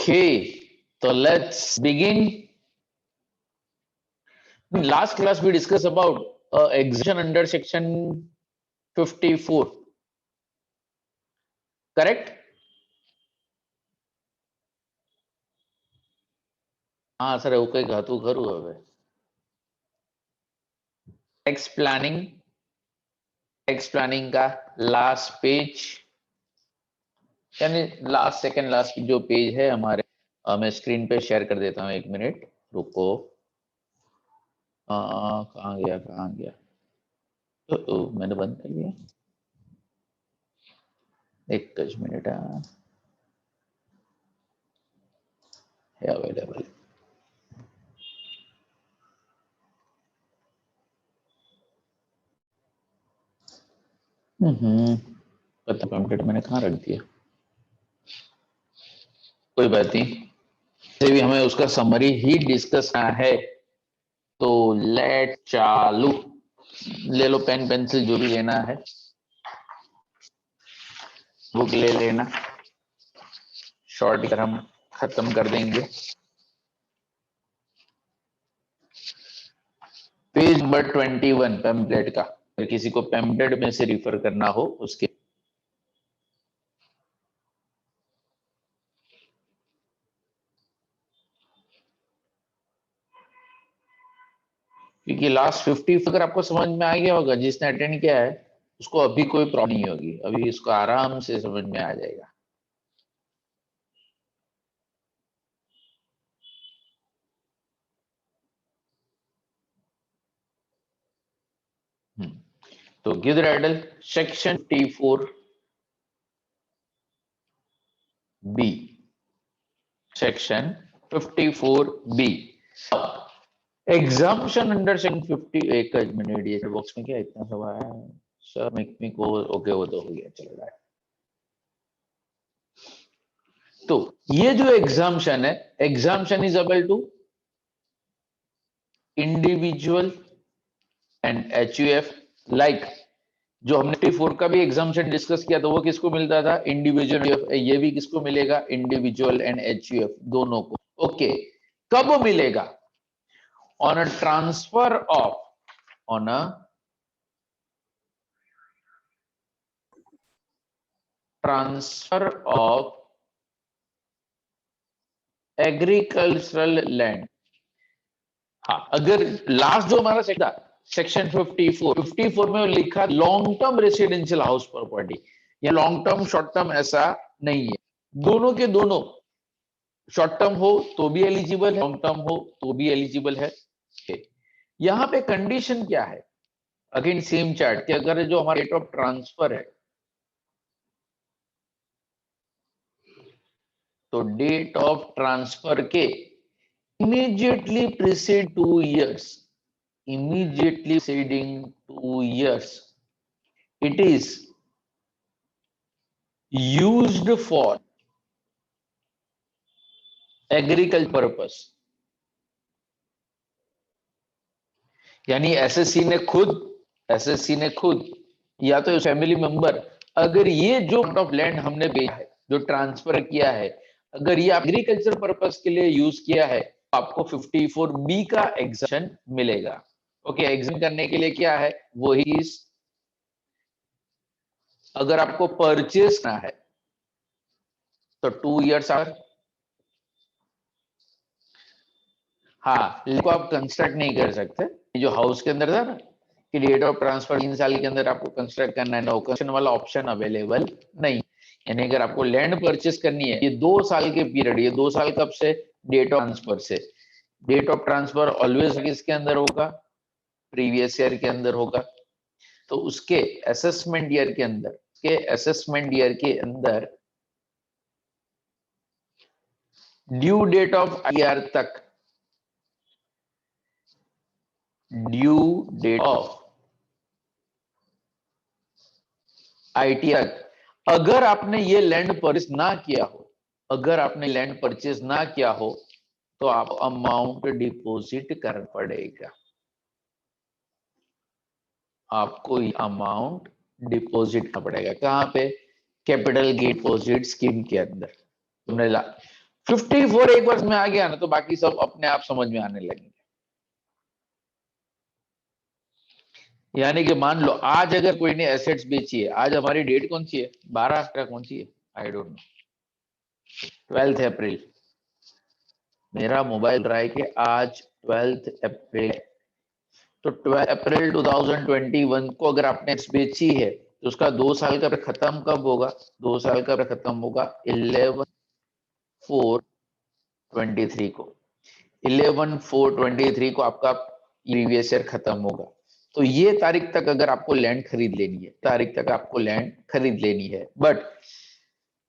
Okay, so let's begin. In last class, we discussed about exemption under section 54. Correct? हाँ sir એવું કઈ ઘાતું ખરું હવે टेक्स्ट प्लानिंग का लास्ट पेज यानी लास्ट सेकंड लास्ट जो पेज है हमारे मैं स्क्रीन पे शेयर कर देता हूँ 1 मिनट रुको कहाँ गया मैंने बंद कर लिया 1 मिनट है अवेलेबल पता पैम्पलेट मैंने कहाँ रख दिया कोई बात नहीं से भी हमें उसका समरी ही डिस्कस करना है तो लेट चालू ले लो पेन पेंसिल जो भी लेना है बुक ले लेना शॉर्ट कर हम खत्म कर देंगे पेज नंबर 21 पैम्पलेट का अगर किसी को पैम्पलेट में से रिफर करना हो उसके क्योंकि लास्ट 50 अगर आपको समझ में आ गया होगा जिसने अटेंड किया है उसको अभी कोई प्रॉब्लम नहीं होगी अभी इसको आराम से समझ में आ जाएगा तो give the title section 54 B section 54 B exemption under section 50 एक मिनट ये बॉक्स में क्या इतना सब आया है सर मेक मी को ओके वो तो हो गया चल रहा है तो ये जो एग्जाम्पशन है exemption is able to individual and HUF like जो हमने 54 का भी एग्जाम्पशन डिस्कस किया तो वो किसको मिलता था इंडिविजुअल ये भी किसको मिलेगा इंडिविजुअल एंड एचयूएफ दोनों को ओके कब मिलेगा on a transfer of on a transfer of agricultural land हाँ अगर लास्ट जो हमारा सेक्शन 54 में लिखा long term residential house property या लॉन्ग टर्म शॉर्ट टर्म ऐसा नहीं है दोनों के दोनों शॉर्ट टर्म हो तो भी एलिजिबल है लॉन्ग टर्म हो तो भी एलिजिबल है यहां पे कंडीशन क्या है अगेन सेम चार्ट कि अगर जो हमारा रेट ऑफ ट्रांसफर है तो डेट ऑफ ट्रांसफर के immediately preceded 2 years immediately preceding 2 years it is used for agricultural purpose यानी एसएससी ने खुद या तो फैमिली मेंबर अगर ये जो ऑफ लैंड हमने बेचा है जो ट्रांसफर किया है अगर ये एग्रीकल्चर पर्पस के लिए यूज किया है तो आपको 54B का एग्जेम्पशन मिलेगा ओके एग्जाम करने के लिए क्या है वही अगर आपको परचेस करना है तो 2 years हाँ को आप कंस्ट्रक्ट नहीं कर सकते जो हाउस के अंदर था ना कि डेट ऑफ ट्रांसफर 3 साल के अंदर आपको कंस्ट्रक्ट करना है नो कंस्ट्रक्शन वाला ऑप्शन अवेलेबल नहीं यानी अगर आपको लैंड परचेस करनी है ये 2 साल के पीरियड ये 2 साल कब से डेट ऑफ ट्रांसफर से डेट ऑफ ट्रांसफर ऑलवेज किसके अंदर होगा प्रीवियस ईयर के अंदर होगा तो उसके असेसमेंट ईयर के अंदर ड्यू डेट ऑफ ईयर तक ड्यू डेट ऑफ आईटीआर अगर आपने ये लैंड परचेस ना किया हो तो आप अमाउंट डिपॉजिट करना पड़ेगा आपको अमाउंट डिपॉजिट करना पड़ेगा कहां पे कैपिटल गेन डिपॉजिट स्कीम के अंदर तुमने 54 एक वर्ष में आ गया ना तो बाकी सब अपने आप समझ में आने लगेंगे। यानी कि मान लो आज अगर कोई ने एसेट्स बेची है, आज हमारी डेट कौन सी है, 12 का कौन सी है, आई डोंट नो, 12 अप्रैल। मेरा मोबाइल रहा है कि आज 12 अप्रैल, तो 12 अप्रैल 2021 को अगर आपने बेची है तो उसका 2 साल का खत्म कब होगा, 2 साल का खत्म होगा 11/4/23 को। 11/4/23 को आपका प्रीवियस ईयर खत्म होगा। तो ये तारीख तक अगर आपको लैंड खरीद लेनी है, तारीख तक आपको लैंड खरीद लेनी है, बट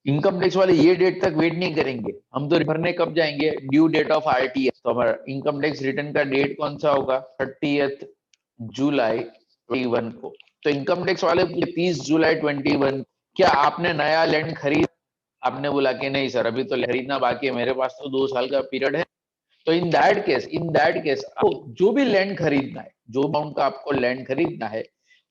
इनकम टैक्स वाले ये डेट तक वेट नहीं करेंगे। हम तो भरने कब जाएंगे, ड्यू डेट ऑफ आरटीएस। तो हमारा इनकम टैक्स रिटर्न का डेट कौन सा होगा, 30 जुलाई 21 को। तो इनकम टैक्स वाले 30 जुलाई 21, क्या आपने नया लैंड खरीद, आपने बोला कि नहीं सर अभी तो खरीदना बाकी है, मेरे पास तो 2 साल का पीरियड है। तो इन दैट केस आपको जो भी लैंड खरीदना है, जो अमाउंट का आपको लैंड खरीदना है,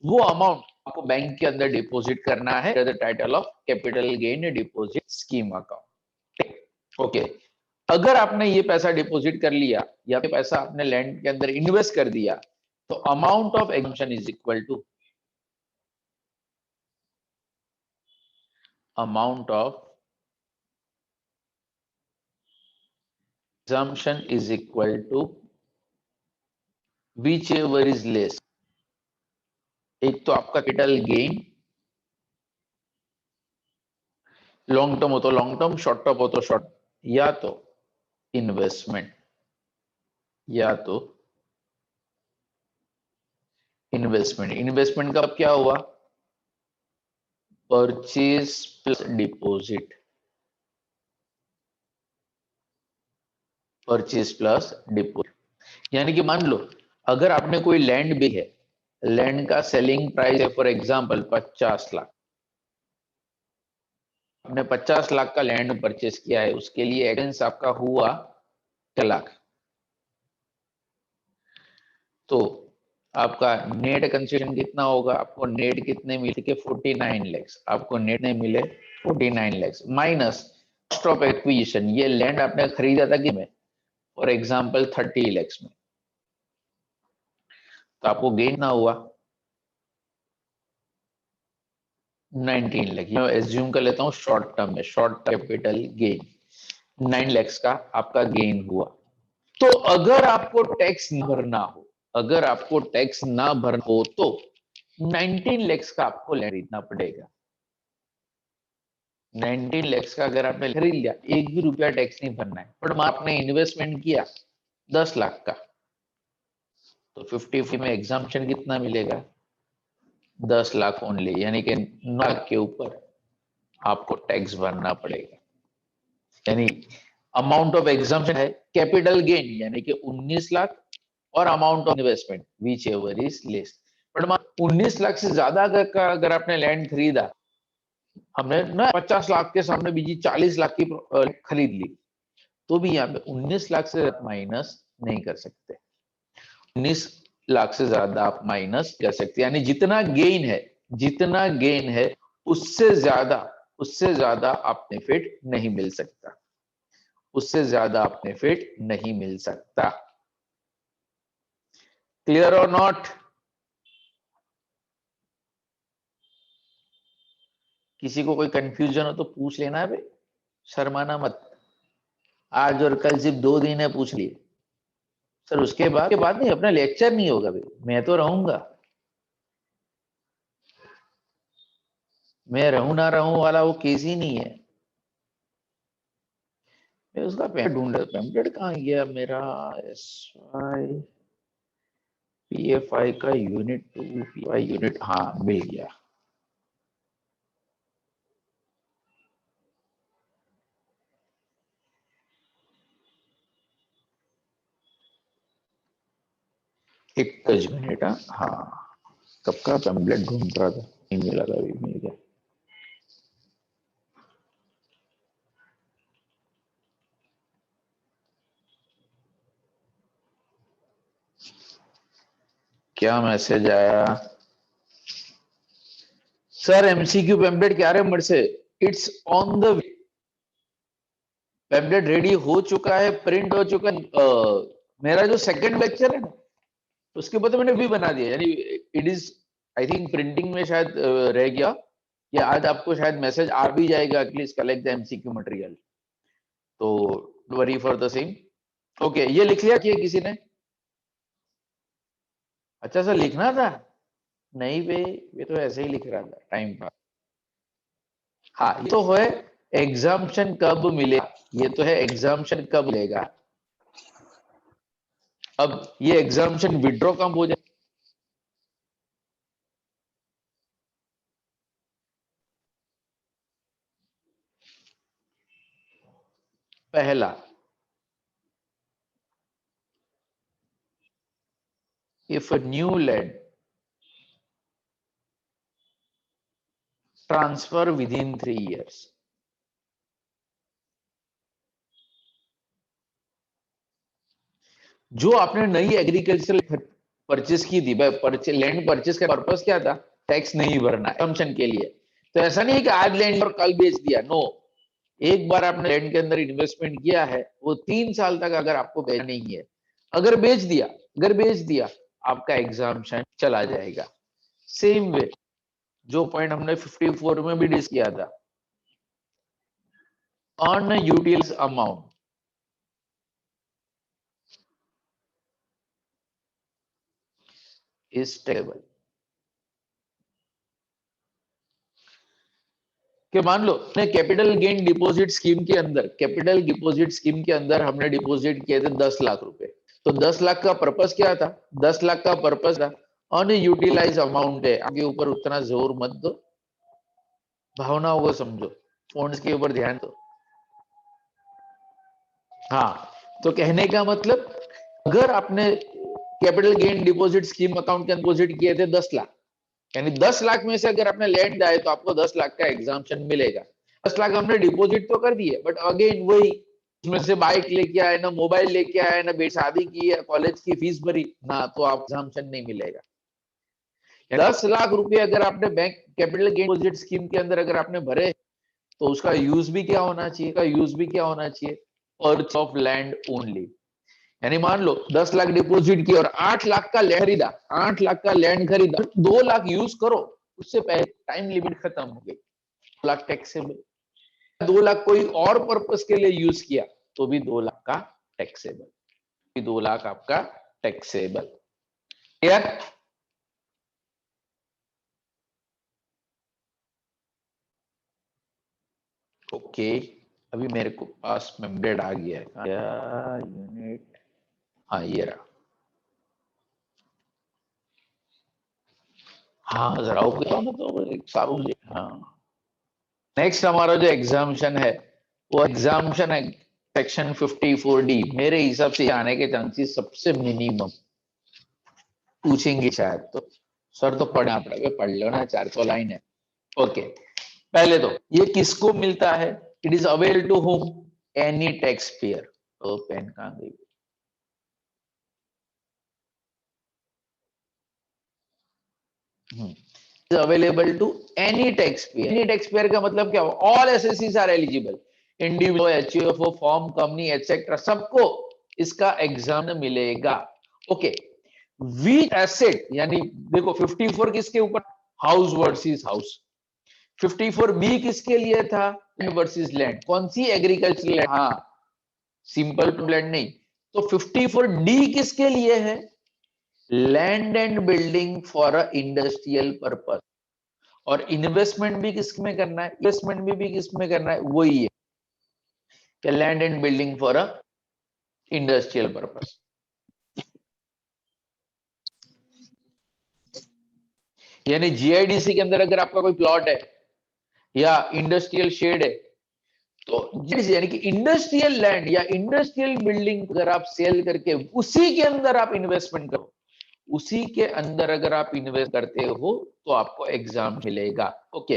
वो अमाउंट आपको बैंक के अंदर डिपॉजिट करना है, the title of capital gain deposit scheme account. Okay, अगर आपने ये पैसा डिपॉजिट कर लिया या पैसा आपने लैंड के अंदर इन्वेस्ट कर दिया, तो amount of exemption is equal to amount of assumption is equal to whichever is less। एक तो आपका कैपिटल गेन, लॉन्ग टर्म हो तो लॉन्ग टर्म, शॉर्ट टर्म हो तो शॉर्ट, या तो इन्वेस्टमेंट, या तो इन्वेस्टमेंट का क्या हुआ, purchase plus deposit, purchase plus deposit. यानी कि मान लो अगर आपने कोई लैंड भी है, लैंड का सेलिंग प्राइस है फॉर एग्जांपल 50 लाख, आपने 50 लाख का लैंड परचेस किया है, उसके लिए एक्सपेंस आपका हुआ 6 लाख, तो आपका नेट कंसेशन कितना होगा, आपको नेट कितने मिले के 49 लैक्स, आपको नेट नहीं मिले 49 lakhs minus cost of acquisition. ये लैंड आपने खरीदा था कि में, फॉर एग्जांपल 30 लैक्स में, तो आपको गेन ना हुआ 19 लाख। मैं एज्यूम कर लेता हूँ शॉर्ट टर्म में, शॉर्ट कैपिटल गेन 9 लैक्स का आपका गेन हुआ। तो अगर आपको टैक्स न भरना हो, अगर आपको टैक्स ना भरना हो तो 19 लैक्स का आपको खरीदना पड़ेगा। 19 लैक्स का अगर आपने खरीद लिया, एक भी रुपया टैक्स नहीं भरना है, पर आपने इन्वेस्टमेंट किया 10 लाख का, तो 50 में एग्जाम्पशन कितना मिलेगा, 10 लाख ओनली, यानी कि 9 लाख के ऊपर आपको टैक्स भरना पड़ेगा। यानी अमाउंट ऑफ एग्जाम्पशन है कैपिटल गेन यानी कि 19 लाख, और amount of investment which ever is less. But 19 lakh से ज्यादा अगर आपने लैंड खरीदा, हमने ना 50 लाख के सामने बीजी 40 लाख की खरीद ली, तो भी यहाँ पे 19 लाख से माइनस नहीं कर सकते, 19 लाख से ज्यादा आप माइनस कर सकते, यानी जितना गेन है, जितना गेन है उससे ज्यादा आप बेनिफिट नहीं मिल सकता, उससे ज्यादा आप बेनिफिट नहीं मिल सकता। क्लियर और नॉट? किसी को कोई कंफ्यूजन हो तो पूछ लेना है भाई, शर्माना मत। आज और कल सिर्फ 2 दिन है, पूछ लिए सर, उसके बाद नहीं, अपना लेक्चर नहीं होगा भाई, मैं तो रहूंगा, मैं रहूं ना रहूं वाला वो केस ही नहीं है। मैं उसका पेम्पलेट ढूंढ रहा, पेम्पलेट कहाँ गया मेरा, SY PFI का यूनिट 2, PFI यूनिट, हाँ मिल गया। एक मिनट, हाँ कब का पेम्पलेट ढूंढ रहा था, नहीं मिला था, अभी मिल गया। क्या मैसेज आया सर, MCQ पेम्पलेट क्या रहे मेरे से, it's on the way. Pamphlet ready हो चुका है, प्रिंट हो चुका है। मेरा जो सेकंड लेक्चर है ना, उसके ऊपर तो मैंने भी बना दिया, यानी it is, I think printing में शायद रह गया, या आज आपको शायद मैसेज आ भी जाएगा, at least collect the MCQ material. तो worry for the same. Okay, ये लिख लिया कि किसी ने? अच्छा सा लिखना था? नहीं बे, ये तो ऐसे ही लिख रहा था, टाइम पास। हाँ, ये तो है एग्जाम्शन कब मिलेगा, ये तो है एग्जाम्शन कब मिलेगा। अब ये एग्जाम्शन विड्रॉ कब हो जाए? पहला, if a new land transfer within 3 years, जो आपने नई एग्रीकल्चरल परचेस की थी, लैंड परचेस का पर्पस क्या था? टैक्स नहीं भरना, एग्जाम्पशन के लिए। तो ऐसा नहीं है कि आज लैंड और कल बेच दिया, नो। एक बार आपने लैंड के अंदर इन्वेस्टमेंट किया है, वो 3 साल तक अगर आपको बेचना नहीं है, अगर बेच दिया आपका एग्जाम्पशन चला जाएगा। सेम वे, जो पॉइंट हमने 54 में भी डिस्कस किया था, अनयूटिलाइज्ड अमाउंट इज टैक्सेबल। कि मान लो कैपिटल गेन डिपॉजिट स्कीम के अंदर, हमने डिपॉजिट किए थे 10 लाख रुपए। तो 10 लाख का पर्पस क्या था? 10 लाख का पर्पस था अनयूटिलाइज अमाउंट है, आगे ऊपर उतना जोर मत दो, भावनाओं को समझो, फंड्स के ऊपर ध्यान दो। हाँ, तो कहने का मतलब, अगर आपने capital gain deposit scheme account के अंदर डिपॉजिट किए थे 10 लाख, यानी 10 लाख में से अगर आपने लैंड आए तो आपको 10 लाख का एग्जाम्पशन मिलेगा। 10 लाख हमने डिपॉजिट तो कर दिए, बट अगेन वही, उसमें से बाइक लेके आए ना, मोबाइल लेके आए ना, बेटी शादी की है, कॉलेज की फीस भरी ना, तो आप एग्जाम्पशन नहीं मिलेगा। 10 लाख रुपए अगर आपने bank capital gain deposit scheme के अंदर अगर आपने भरे, तो उसका यूज भी क्या होना चाहिए? Perch of land only. यानी मान लो 10 लाख डिपॉजिट किया और 8 लाख का लैंड खरीदा, 8 लाख का लैंड खरीदा, 2 लाख यूज करो, उससे पहले टाइम लिमिट खत्म हो गई, 2 लाख टैक्सेबल। 2 लाख कोई और पर्पस के लिए यूज किया तो भी 2 लाख का टैक्सेबल, 2 लाख आपका टैक्सेबल। क्लियर? ओके, अभी मेरे को पास में अपडेट आ गया है, क्या यूनिट, हाँ ये रहा। हाँ जरा तो सारू जी, हाँ। नेक्स्ट हमारा जो एग्जामिशन है, वो एग्जामिशन है सेक्शन 54D। मेरे हिसाब से आने के चांसेस सबसे मिनिमम, पूछेंगे शायद तो। सर तो पढ़ना पड़ेगा, पढ़ लो ना, 400 लाइन है। ओके, पहले तो ये किसको मिलता है? It is avail to whom? Any tax payer. तो पेन कहां गई? Available to any tax payer. Any tax payer का मतलब क्या? All assessees are eligible, individual, HUF, firm, company etcetera, सबको इसका एग्जाम मिलेगा। ओके, विच एसेट, यानी देखो 54 किसके ऊपर? House versus house. 54B किसके लिए था? Land versus land. कौन सी? एग्रीकल्चर लैंड, हाँ, सिंपल टू लैंड नहीं। तो 54D किसके लिए है? Land and building for a industrial purpose. और इन्वेस्टमेंट भी किस में करना है? इन्वेस्टमेंट भी किस में करना है? वही है कि land and building for a industrial purpose. यानी जीआईडीसी के अंदर अगर आपका कोई प्लॉट है या इंडस्ट्रियल शेड है, तो यानी कि इंडस्ट्रियल लैंड या इंडस्ट्रियल बिल्डिंग अगर आप सेल करके उसी के अंदर आप इन्वेस्टमेंट करो, उसी के अंदर अगर आप इन्वेस्ट करते हो, तो आपको एग्जाम मिलेगा। ओके,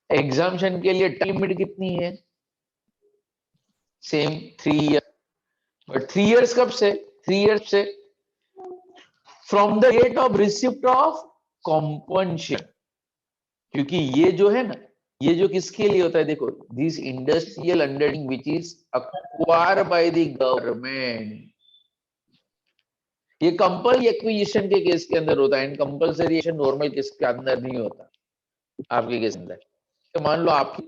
एग्जामिशन के लिए टाइम लिमिट कितनी है? Same 3 year. बट 3 ईयर्स कब से? 3 ईयर्स से from the date of receipt of compensation. क्योंकि ये जो है ना, ये जो किसके लिए होता है, देखो, this industrial undertaking which is acquired by the government, ये कंपल्सरी एक्विजिशन के केस के अंदर होता है, एंड कंपल्सरी नॉर्मल केस के अंदर नहीं होता आपके केस अंदर। तो मान लो आपकी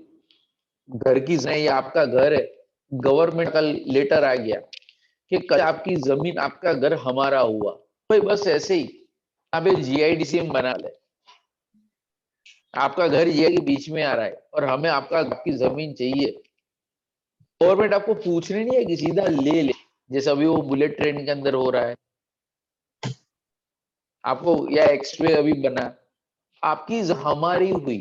घर की जमीन, या आपका घर है, गवर्नमेंट का लेटर आ गया कि कल आपकी जमीन, आपका घर हमारा हुआ, भाई बस ऐसे ही यहाँ पे जीआईडीसी में बना ले, आपका घर ये के बीच में आ रहा है और हमें आपकी जमीन चाहिए, गवर्नमेंट आपको पूछने नहीं है कि सीधा ले ले, जैसे अभी वो बुलेट ट्रेन के अंदर हो रहा है आपको, या एक्सप्रेस अभी बना, आपकी हमारी हुई,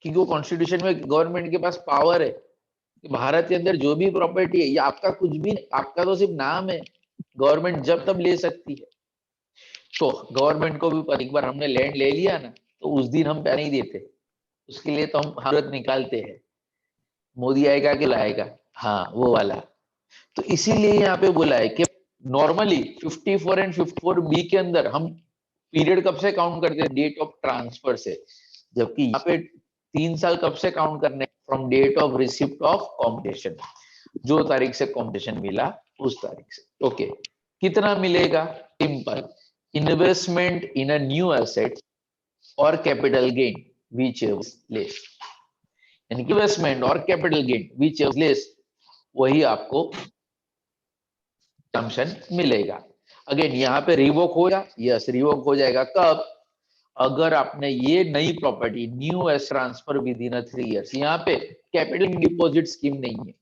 क्योंकि वो कॉन्स्टिट्यूशन में गवर्नमेंट के पास पावर है कि भारत के अंदर जो भी प्रॉपर्टी है, ये आपका कुछ भी नहीं, आपका तो सिर्फ नाम है, गवर्नमेंट जब तब ले सकती है। तो गवर्नमेंट को भी एक बार हमने लैंड ले लिया ना, तो उस दिन हम पैसे नहीं देते, उसके लिए तो हम हालत निकालते हैं, मोदी आएगा कि लाएगा, हाँ वो वाला। तो इसीलिए यहाँ पे बोला है कि नॉर्मली 54 एंड 54 बी के अंदर हम पीरियड कब से काउंट करते हैं, डेट ऑफ ट्रांसफर से, जबकि यहाँ पे 3 साल कब से काउंट करने, from date of receipt of competition, जो तारीख से कॉम्पिटिशन मिला उस तारीख से। ओके, कितना मिलेगा, simple, investment in a new asset और capital gain which is less, यानी कि इन्वेस्टमेंट और capital gain which is less, वही आपको एग्जम्पशन मिलेगा। अगेन यहाँ पे रिवोक होगा, यस रिवोक हो जाएगा कब, अगर आपने ये नई property, new S transfer with in 3 years, यहाँ पे कैपिटल डिपॉजिट स्कीम नहीं है,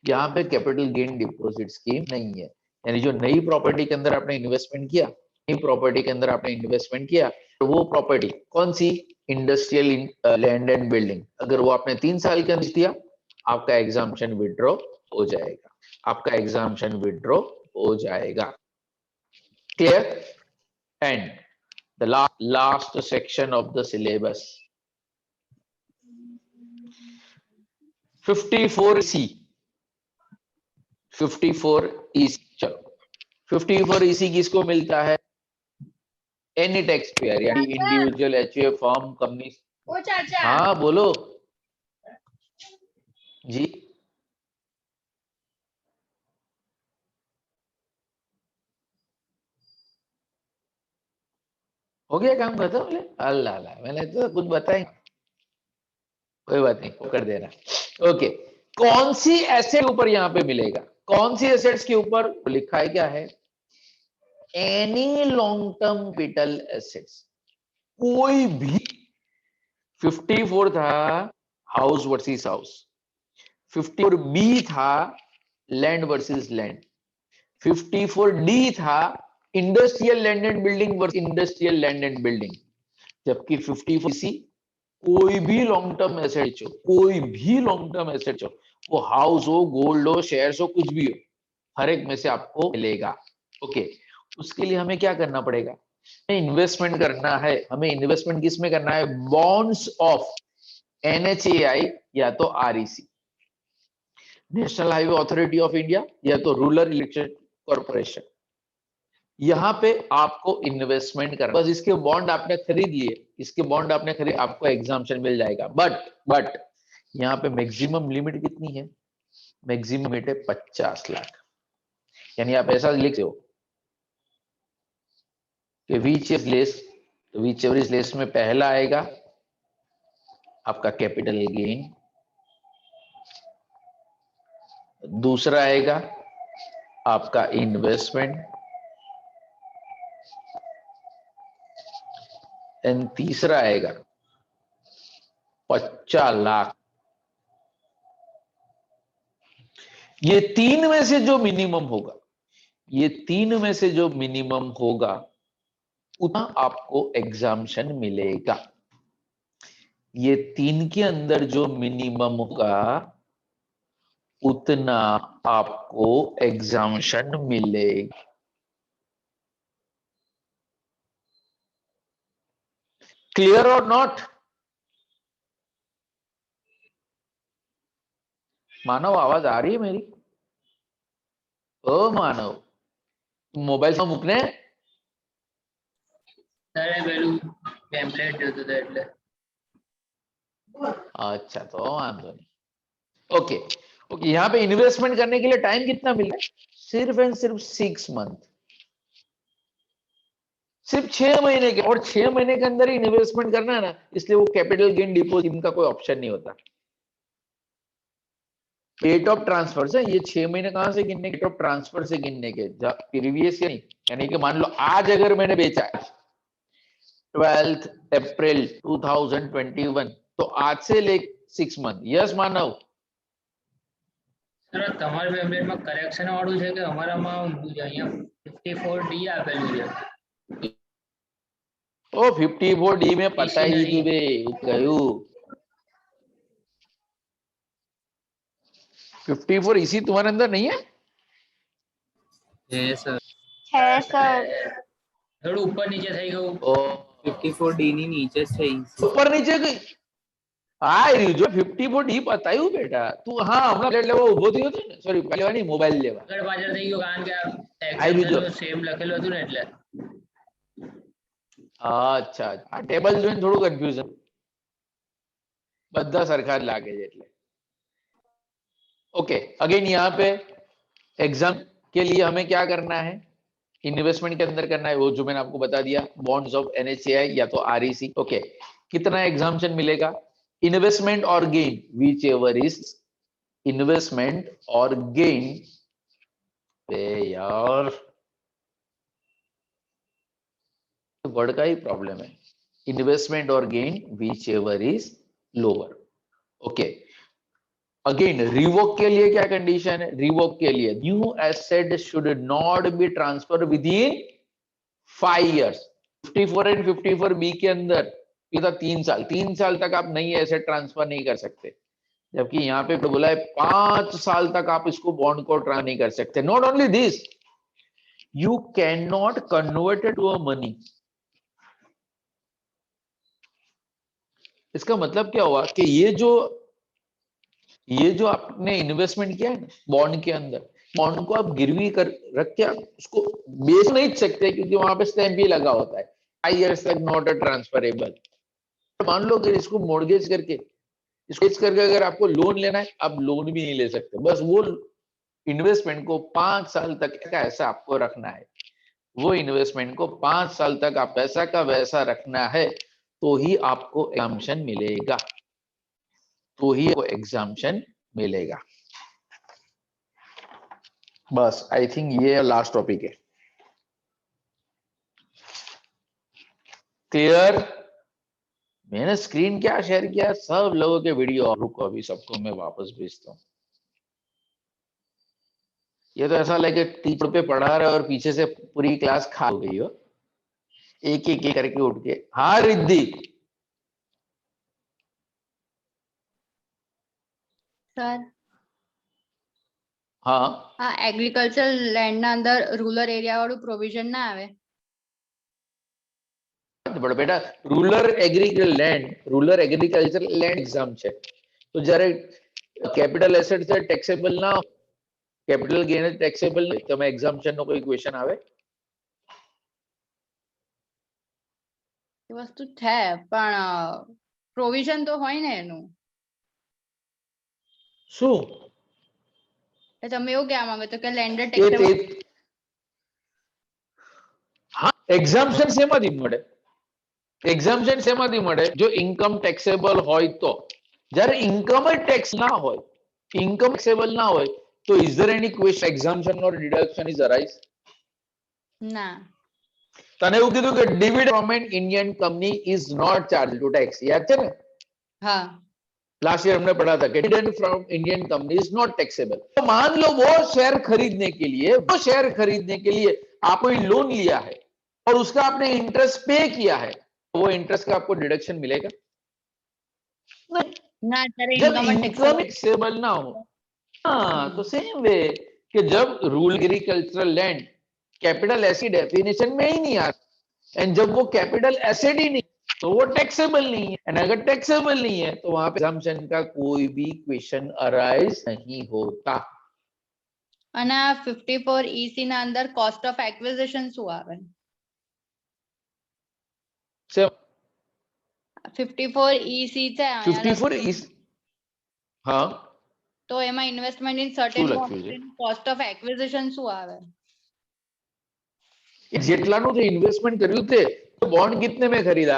यहाँ पे कैपिटल गेन डिपॉजिट स्कीम नहीं है, यानी जो नई प्रॉपर्टी के अंदर आपने इन्वेस्टमेंट किया, नई प्रॉपर्टी के अंदर आपने इन्वेस्टमेंट किया, तो वो प्रॉपर्टी कौन सी, इंडस्ट्रियल लैंड एंड बिल्डिंग, अगर वो आपने 3 साल के अंदर दिया, आपका एग्जाम्पशन विड्रॉ हो जाएगा, आपका एग्जाम्पशन विड्रॉ हो जाएगा। Clear? And the last section of the syllabus 54C, 54EC, चलो 54EC किसको मिलता है, एनी टैक्स पेयर, यानी इंडिविजुअल, एचयूएफ, फर्म, कंपनी। ओ चाचा, हाँ बोलो जी, हो गया काम खत्म, अल्लाह अल्लाह, मैंने तो कुछ बताया, कोई बात नहीं, वो कर देना। ओके, कौन सी एसेट ऊपर यहाँ पे मिलेगा, कौन सी एसेट्स के ऊपर लिखा है, क्या है, any long term capital assets, कोई भी, 54 था हाउस वर्सेस हाउस, 54 बी था लैंड वर्सेस लैंड, 54 डी था industrial land and building versus industrial land and building, जबकि 54 सी कोई भी लॉन्ग टर्म एसेट हो, कोई भी लॉन्ग टर्म एसेट हो, वो हाउस हो, गोल्ड हो, शेयर्स हो, कुछ भी हो, हर एक में से आपको मिलेगा। ओके, उसके लिए हमें क्या करना पड़ेगा, इन्वेस्टमेंट करना है, हमें इन्वेस्टमेंट किस में करना है, बॉन्ड्स ऑफ एनएचएआई या तो REC, national highway authority of India, या तो रूरल इलेक्ट्रिक कॉर्पोरेशन, यहाँ पे आपको इन्वेस्टमेंट करना, बस इसके बॉन्ड आपने खरीद लिए, इसके बॉन्ड आपने खरीद, आपको एग्जाम्पशन मिल जाएगा, बट यहाँ पे मैक्सिमम लिमिट कितनी है, मैक्सिमम लिमिट है 50 लाख, यानी आप ऐसा लिख हो कि विच इज लेस, तो विच एवर इज लेस में पहला आएगा आपका कैपिटल गेन, दूसरा आएगा आपका इन्वेस्टमेंट, एंड तीसरा आएगा 50 लाख। ये तीन में से जो मिनिमम होगा, ये तीन में से जो मिनिमम होगा, उतना आपको एग्जाम्पशन मिलेगा, ये तीन के अंदर जो मिनिमम होगा उतना आपको एग्जाम्पशन मिलेगा। क्लियर और नॉट? मानव, आवाज आ रही है मेरी? ओ मानव, મોબાઈલ માં મૂકને, તારે પેલું પેમ્પલેટ જોતું હતું એટલે अच्छा तो वांधो नहीं। ओके ओके, यहाँ पे इन्वेस्टमेंट करने के लिए टाइम कितना मिल रहा है? सिर्फ एंड सिर्फ 6 मंथ, सिर्फ 6 महीने के, और 6 महीने के अंदर ही इन्वेस्टमेंट करना है ना, इसलिए वो कैपिटल गेन डिपॉजिट का कोई ऑप्शन नहीं होता। डेट ऑफ ट्रांसफर से ये 6 महीने कहां से गिनने के? डेट ऑफ ट्रांसफर से गिनने के, प्रीवियस नहीं। यानी कि मान लो आज अगर मैंने बेचा 12 अप्रैल 2021, तो आज से ले 6 मंथ। यस मानव? સર તમારી વેબસાઇટમાં કરેક્શન વાળું છે કે અમારામાં અહીંયા 54D આપેલું છે? ओ 54D में पता इसी ही नहीं। थी बे, कहू 54 इसी तुम्हारे अंदर नहीं है? है सर। है सर। થોડું ઉપર નીચે થઈ ગયું। ओ 54D ની નીચે જ છે EC। ऊपर नीचे गई આ રહ્યું જો 54D બતાવ્યું બેટા તું। હા હમણાં પ્લેટ લેવા ઉભો થયો હતો ને, સોરી લેવાની મોબાઈલ લેવા આગળ પાછળ થઈ ગયું કારણ કે આવ્યું જો। એક્સેપ્શન સેમ લખેલું હતું ને એટલે। अच्छा આ ટેબલ જોઈને થોડું કન્ફ્યુઝન, બધા સરખા જ લાગે છે એટલે। ओके अगेन यहाँ पे एग्जाम के लिए हमें क्या करना है? इन्वेस्टमेंट के अंदर करना है वो जो मैंने आपको बता दिया, बॉन्ड्स ऑफ NHAI या तो REC। ओके कितना एग्जाम्पशन मिलेगा? इन्वेस्टमेंट और gain which ever is investment और गेन पे यार वर्ड का ही प्रॉब्लम है। इन्वेस्टमेंट और gain which ever is lower. Okay again revoke के लिए क्या कंडीशन है? रिवोक के लिए new asset should not B transfer with in 5 years। 54 and 54B के अंदर ये था 3 साल, 3 साल तक आप नई एसेट ट्रांसफर नहीं कर सकते, जबकि यहाँ पे बोला है 5 साल तक आप इसको बॉन्ड को ट्रांसफर नहीं कर सकते। Not only this, you can not convert it to a money. इसका मतलब क्या हुआ कि ये जो आपने इन्वेस्टमेंट किया है ना बॉन्ड के अंदर, बॉन्ड को आप गिरवी कर रख के आप उसको बेच नहीं सकते, क्योंकि वहां पे स्टैंप ही लगा होता है 5 years तक नॉट ट्रांसफरेबल। मान लो अगर इसको मोर्गेज करके, इसको करके अगर आपको लोन लेना है, आप लोन भी नहीं ले सकते। बस वो इन्वेस्टमेंट को 5 साल तक का ऐसा आपको रखना है, वो इन्वेस्टमेंट को 5 साल तक आप पैसा का वैसा रखना है, तो ही आपको एग्जाम्पशन मिलेगा, तो ही वो एग्जाम्पशन मिलेगा। बस आई थिंक ये लास्ट टॉपिक है। क्लियर? मैंने स्क्रीन क्या शेयर किया? सब लोगों के वीडियो। रुको अभी सबको मैं वापस भेजता हूँ। ये तो ऐसा लगे टीचर पे पढ़ा रहे और पीछे से पूरी क्लास खा गई हो, एक एक करके उठ के। हाँ रिद्धि? સર हाँ આ એગ્રીકલ્ચર લેન્ડ ના અંદર રૂરલ એરિયા વાળું પ્રોવિઝન ના આવે? बड़ा बेटा रूरल एग्रीकल्चर लैंड एग्जाम है, तो जरा कैपिटल एसेट से टैक्सेबल ना, कैपिटल गेन टैक्सेबल नहीं, तो मैं एग्जाम्पशन નો કોઈ ક્વેશ્ચન આવે? એ વસ્તુ છે પણ પ્રોવિઝન તો હોય ને એનું। શું તમે એવું કહેવા માંગો છો કે લેન્ડર એ ટેક્સેબલ? હા એક્ઝામ્પશન શેમાંથી મળે? એક્ઝામ્પશન શેમાંથી મળે? જો ઇન્કમ ટેક્સેબલ હોય તો। જ્યારે ઇન્કમ જ ટેક્સ ના હોય, ઇન્કમ ટેક્સેબલ ના હોય, તો is there any question exemption or deduction is arise? ના। તને એવું કીધું કે dividend from an Indian company is not charge to tax, યાદ છે ને? હા लास्ट ईयर हमने पढ़ा था कि dividend from Indian company is not taxable. तो मान लो वो शेयर खरीदने के लिए आपने लोन लिया है और उसका आपने इंटरेस्ट पे किया है, तो वो इंटरेस्ट का आपको डिडक्शन मिलेगा? ના ત્યારે जब ઇન્કમ इनकम टैक्सेबल ना हो। हाँ तो सेम वे कि जब rural agricultural land capital asset definition में ही नहीं आता, एंड जब वो कैपिटल एसेट ही नहीं तो वो टैक्सेबल नहीं है, एंड अगर टैक्सेबल नहीं है तो वहां पे एग्जाम्पशन का कोई भी क्वेश्चन अराइज नहीं होता। અને આ 54 EC ના અંદર કોસ્ટ ઓફ એક્વિઝિશન શું આવે? 54 EC છે અહીંયા 54 is હા, તો એમાં ઇન્વેસ્ટમેન્ટ ઇન સર્ટેન શું લખ્યું છે? કોસ્ટ ઓફ એક્વિઝિશન શું આવે? જેટલાનું જે ઇન્વેસ્ટમેન્ટ કર્યું તે બોન્ડ કિતને में खरीदा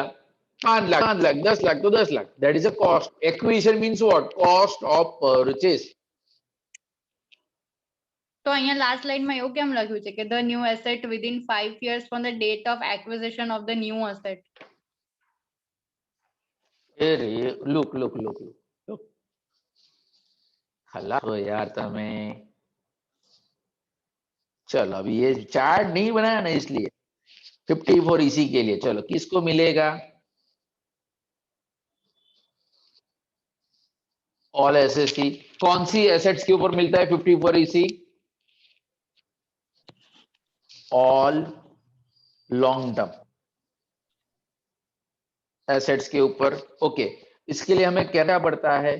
5 लाख 5 लाख 10 लाख तो 10 lakh that is a cost acquisition means what cost of purchase તો અહીંયા લાસ્ટ લાઈનમાં એવું કેમ લખ્યું છે કે the new asset within 5 years from the date of acquisition of the new asset? अरे लुक लुक लुक लुक हला तो यार तमे चलो अब ये चार्ट नहीं बनाया ना इसलिए 54 इसी के लिए चलो किसको मिलेगा ऑल एसएससी कौन सी एसेट्स के ऊपर मिलता है 54 इसी ऑल लॉन्ग टर्म एसेट्स के ऊपर ओके इसके लिए हमें क्या पड़ता है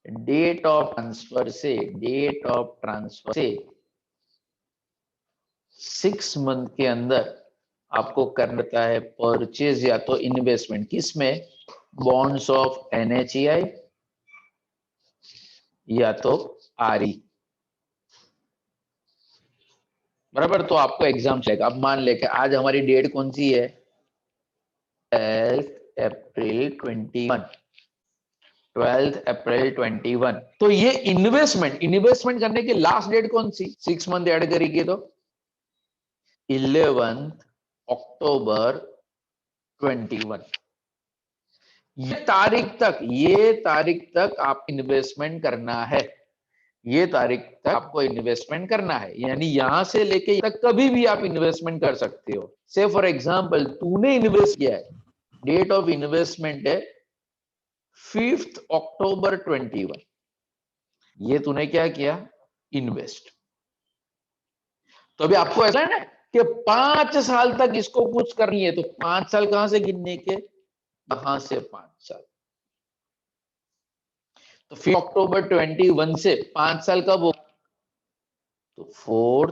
डेट ऑफ ट्रांसफर से 6 मंथ के अंदर आपको करना है परचेज या तो इन्वेस्टमेंट किसमें बॉन्ड्स ऑफ एनएचईआई या तो आरई बराबर तो आपको एग्जाम चलेगा अब मान लेके आज हमारी डेट कौन सी है 12 अप्रैल 21 तो ये इन्वेस्टमेंट करने की लास्ट डेट कौन सी 6 मंथ ऐड करेगी तो 11 अक्टूबर 21 ये तारीख तक आप इन्वेस्टमेंट करना है ये तारीख तक आपको इन्वेस्टमेंट करना है यानी यहां से लेके तक कभी भी आप इन्वेस्टमेंट कर सकते हो से फॉर एग्जांपल तूने इन्वेस्ट किया है डेट ऑफ इन्वेस्टमेंट है 5 अक्टूबर 21 ये तूने क्या किया इन्वेस्ट तो अभी आपको ऐसा है ना कि 5 साल तक इसको कुछ करनी है तो 5 साल कहां से गिनने के यहां से 5 साल तो 5 अक्टूबर 21 से 5 साल कब हो तो 4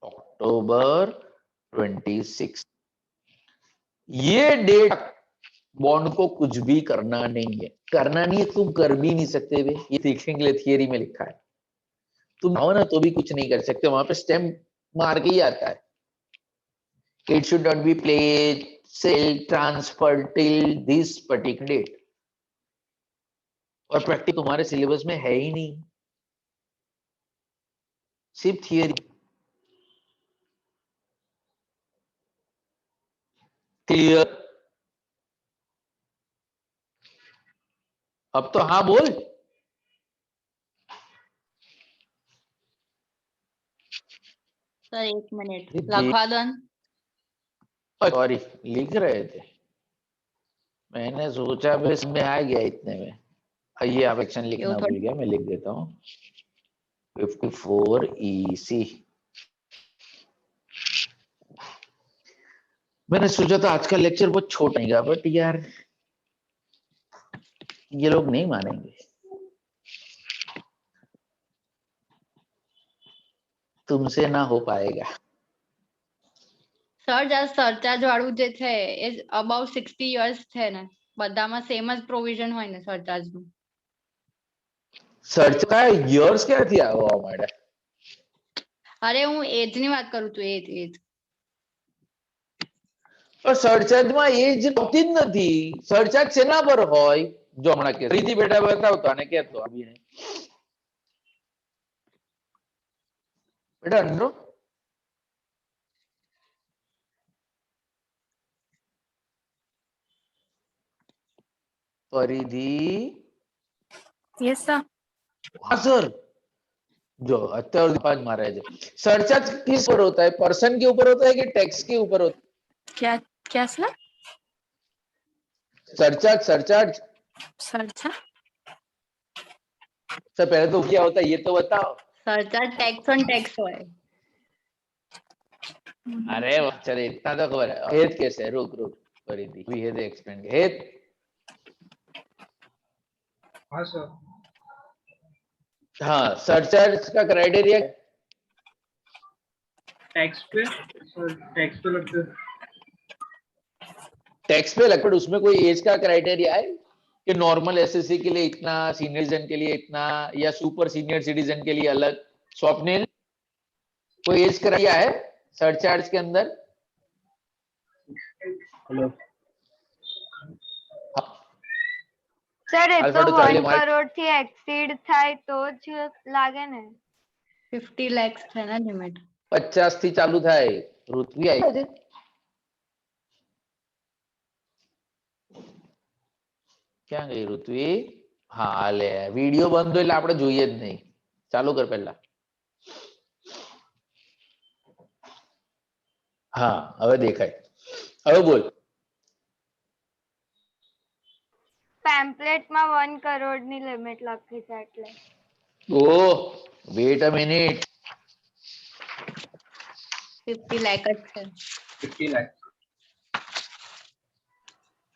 अक्टूबर 26 ये डेट बॉन्ड को कुछ भी करना नहीं है तुम कर भी नहीं सकते वे ये सीखने के लिए थियरी में लिखा है तुम हो ना तो भी कुछ नहीं कर सकते वहां पे स्टैम्प मार के ही आता है it should not be pledged sale transfer till this particular date और प्रैक्टिस तुम्हारे सिलेबस में है ही नहीं सिर्फ थियरी क्लियर अब तो हाँ बोल સર 1 મિનિટ લખવા દો ને. सॉरी लिख रहे थे मैंने सोचा बस में आ गया इतने में ये आप एक्शन लिखना એવું भूल થોડું. गया मैं लिख देता हूँ 54 EC मैंने सोचा था आज का लेक्चर बहुत छोटा है बट यार ये लोग नहीं मानेंगे तुमसे ना हो पाएगा સર જે સરચાર્જ વાળું જે છે એ અબાઉ 60 યર્સ છે ને બધામાં સેમ જ પ્રોવિઝન હોય ને સરચાર્જ નું. सर्च का इयर्स क्या थी आवा हमारा અરે હું એજ ની વાત કરું છું એજ પણ સરચાર્જ માં એજ હોતી જ નથી સરચાર્જ શેના પર હોય જો હમણાં કે રીતિ બેટા બતાવતો અને કહેતો આવીને બેટા અંદરો परिधि यस सर हाँ सर जो અત્યાર પાંચ मारा है सरचार्ज किस पर होता है पर्सन के ऊपर होता है कि टैक्स के ऊपर होता क्या क्या सर है सरचार्ज सरचा सर पहले तो क्या होता है ये तो बताओ સરચાર્જ ટેક્સ ઓન ટેક્સ હોય. अरे चले इतना तो खबर है हेत कैसे है रुक परिधि भी हेत एक्सप्लेन हेत हाँ सर हाँ सरचार्ज का क्राइटेरिया टैक्स पे सर टैक्स पे लगते टैक्स पे लगभग उसमें कोई एज का क्राइटेरिया है कि नॉर्मल एसएससी के लिए इतना, सीनियर सिटीजन के लिए इतना, या सुपर सीनियर सिटीजन के लिए अलग? स्वप्निल, कोई एज कराया है सरचार्ज के अंदर? हेलो સર એ Alpha તો to Charlie 1 Mike. કરોડ થી એક્સીડ થાય તો જ લાગે ને 50 lakhs છે ને લિમિટ. 50 થી ચાલુ થાય. ઋત્વી આવી છે? ક્યાં ગઈ ઋત્વી? હા લે, વિડીયો બંધ હોય એટલે આપણે જોઈએ જ નહીં. ચાલુ કર પહેલા. હા હવે દેખાય. હવે બોલ. પેમ્પલેટ માં 1 કરોડ ની લિમિટ લખી છે એટલે ઓ વેટ અ મિનિટ. 50 lakh જ છે. 50 lakhs.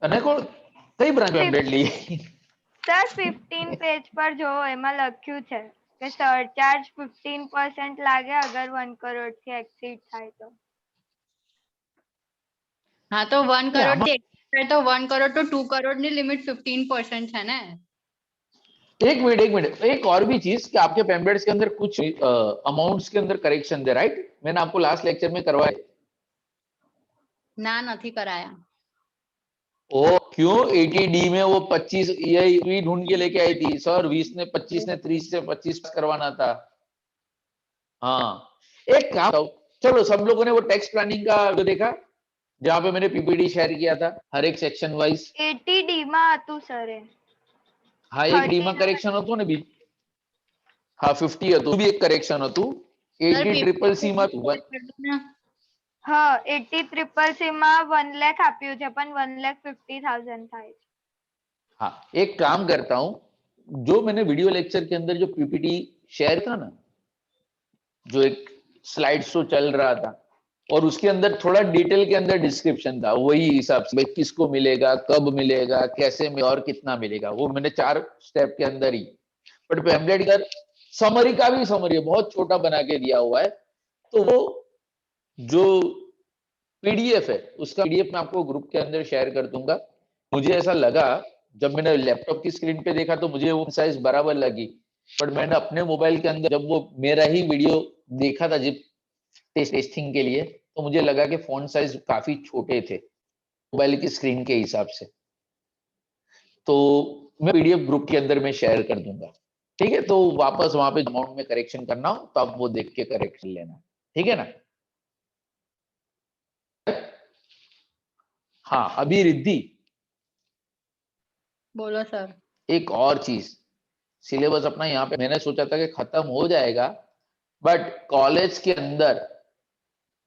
અને કોણ કઈ બ્રાન્ચ અપડેટ લી? સર 15 પેજ પર જો એમાં લખ્યું છે કે સરચાર્જ 15% લાગે અગર 1 કરોડ થી એક્સીડ થાય તો હા તો 1 કરોડ થી exceed થાય તો 1 કરોડ to 2 કરોડ ની લિમિટ 15% છે ને. एक मिनट, एक और भी चीज कि आपके पेम्पलेट्स के अंदर कुछ अमाउंट्स के अंदर करेक्शन थे, राइट? मैंने आपको लास्ट लेक्चर में करवाया. ના નથી કરાયા. ओ क्यों? 80D में वो 25 ये ढूंढ के लेके आई थी सर, 20 ने 25 ने 30 से 25 करवाना था. हाँ एक काम करो, चलो सब लोगों ने वो टेक्स्ट प्लानिंग का जो देखा जहां पे मैंने पीपीटी शेयर किया था हर एक सेक्शन वाइज. 80D માં હતું સર એ हाँ एक डी में करेक्शन હતું ને બી. हाँ 50 હતું, બી એક કરેક્શન હતું. 80 ટ્રિપલ સી માં હતું. હા 80 ટ્રિપલ સી માં 1 લાખ આપ્યું છે પણ 1,50,000 થાય છે. हाँ एक काम करता हूं, जो मैंने वीडियो लेक्चर के अंदर जो पीपीटी शेयर था ना, जो एक स्लाइड शो चल रहा था और उसके अंदर थोड़ा डिटेल के अंदर डिस्क्रिप्शन था, वही हिसाब से किसको मिलेगा, कब मिलेगा, कैसे में और कितना मिलेगा, वो मैंने 4 स्टेप के अंदर ही. बट पेम्पलेट का समरी का भी समरी बहुत छोटा बना के दिया हुआ है. तो वो जो पीडीएफ है उसका पीडीएफ मैं आपको ग्रुप के अंदर शेयर कर दूंगा. मुझे ऐसा लगा जब मैंने लैपटॉप की स्क्रीन पे देखा तो मुझे वो साइज बराबर लगी, बट मैंने अपने मोबाइल के अंदर जब वो मेरा ही वीडियो देखा था जब टेस्टिंग के लिए, तो मुझे लगा कि फॉन्ट साइज काफी छोटे थे मोबाइल की स्क्रीन के हिसाब से. तो मैं पीडीएफ ग्रुप के अंदर में शेयर कर दूंगा, ठीक है? तो वापस वहां पे अमाउंट में करेक्शन करना हो तो आप वो देख के करेक्ट लेना, ठीक है ना? हाँ अभी रिद्धि બોલો સર. एक और चीज, सिलेबस अपना यहाँ पे मैंने सोचा था कि खत्म हो जाएगा, बट कॉलेज के अंदर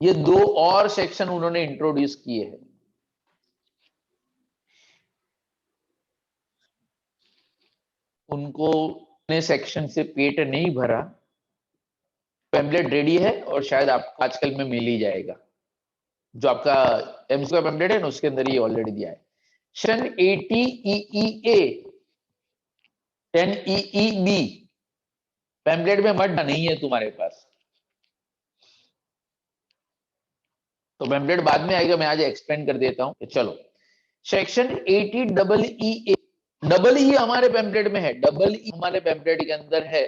ये 2 और सेक्शन उन्होंने इंट्रोड्यूस किए हैं. उनको अपने सेक्शन से पेट नहीं भरा, पेम्पलेट रेडी है और शायद आपको आजकल में मिल ही जाएगा. जो आपका एम्स का पेम्पलेट है ना उसके अंदर ये ऑलरेडी दिया है. सेक्शन 80 EEA 10 EEB पेम्पलेट में मत नहीं है तुम्हारे पास, तो पेम्पलेट बाद में आएगा, मैं आज एक्सप्लेन कर देता हूं. चलो सेक्शन 80 EEA, डबल ई हमारे पेम्पलेट में है, डबल ई हमारे पेम्पलेट के अंदर है,